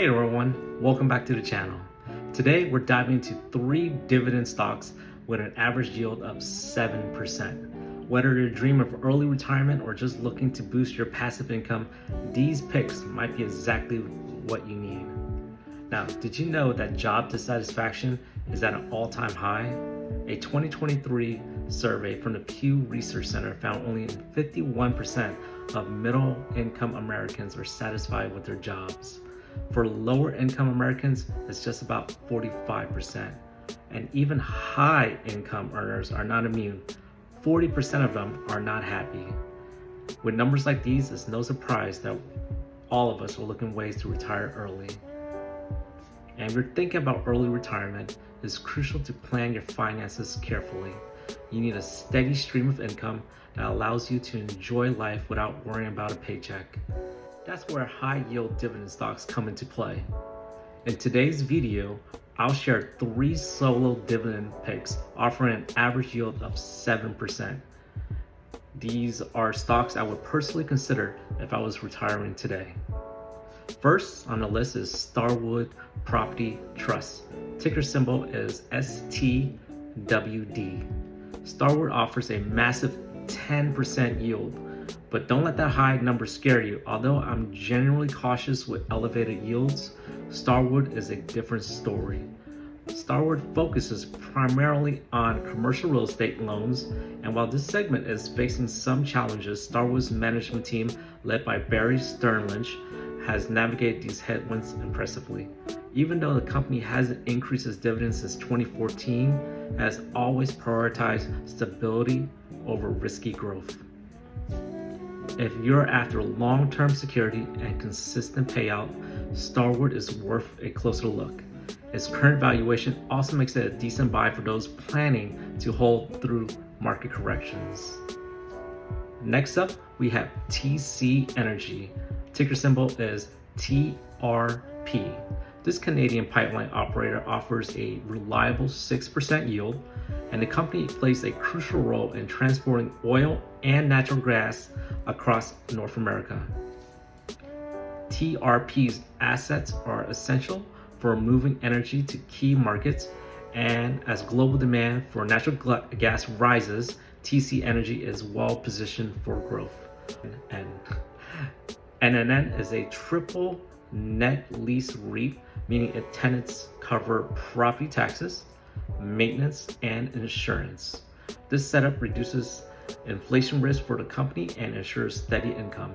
Hey everyone, welcome back to the channel. Today we're diving into 3 dividend stocks with an average yield of 7%. Whether you dream of early retirement or just looking to boost your passive income, these picks might be exactly what you need. Now, did you know that job dissatisfaction is at an all-time high? A 2023 survey from the Pew Research Center found only 51% of middle-income Americans are satisfied with their jobs. For lower-income Americans, it's just about 45%. And even high-income earners are not immune. 40% of them are not happy. With numbers like these, it's no surprise that all of us are looking ways to retire early. And if you're thinking about early retirement, it's crucial to plan your finances carefully. You need a steady stream of income that allows you to enjoy life without worrying about a paycheck. That's where high-yield dividend stocks come into play. In today's video, I'll share 3 solo dividend picks offering an average yield of 7%. These are stocks I would personally consider if I was retiring today. First on the list is Starwood Property Trust. Ticker symbol is STWD. Starwood offers a massive 10% yield, but don't let that high number scare you. Although I'm generally cautious with elevated yields, Starwood is a different story. Starwood focuses primarily on commercial real estate loans, and while this segment is facing some challenges, Starwood's management team, led by Barry Sternlich, has navigated these headwinds impressively. Even though the company hasn't increased its dividends since 2014, it has always prioritized stability over risky growth. If you're after long-term security and consistent payout, Starwood is worth a closer look. Its current valuation also makes it a decent buy for those planning to hold through market corrections. Next up, we have TC Energy. Ticker symbol is TRP. This Canadian pipeline operator offers a reliable 6% yield, and the company plays a crucial role in transporting oil and natural gas across North America. TRP's assets are essential for moving energy to key markets, and as global demand for natural gas rises, TC Energy is well positioned for growth. And NNN is a triple net lease REIT, meaning its tenants cover property taxes, maintenance, and insurance. This setup reduces inflation risk for the company and ensures steady income.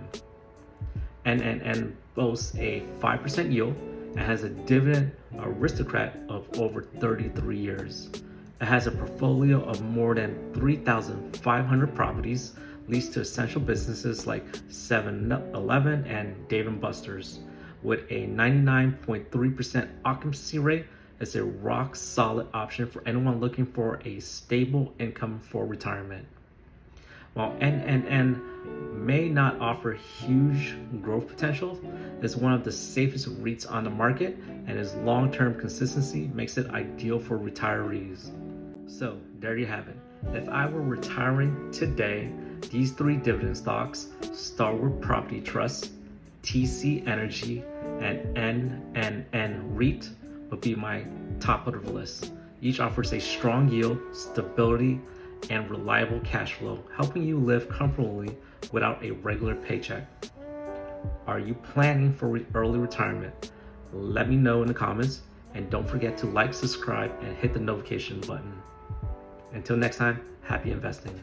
NNN boasts a 5% yield and has a dividend aristocrat of over 33 years. It has a portfolio of more than 3,500 properties leased to essential businesses like 7-Eleven and Dave & Buster's. With a 99.3% occupancy rate, it's a rock-solid option for anyone looking for a stable income for retirement. While NNN may not offer huge growth potential, it's one of the safest REITs on the market, and its long-term consistency makes it ideal for retirees. So there you have it. If I were retiring today, these 3 dividend stocks, Starwood Property Trust, TC Energy, and NNN REIT, would be my top of the list. Each offers a strong yield, stability, and reliable cash flow, helping you live comfortably without a regular paycheck. Are you planning for early retirement? Let me know in the comments, and don't forget to like, subscribe, and hit the notification button. Until next time, happy investing.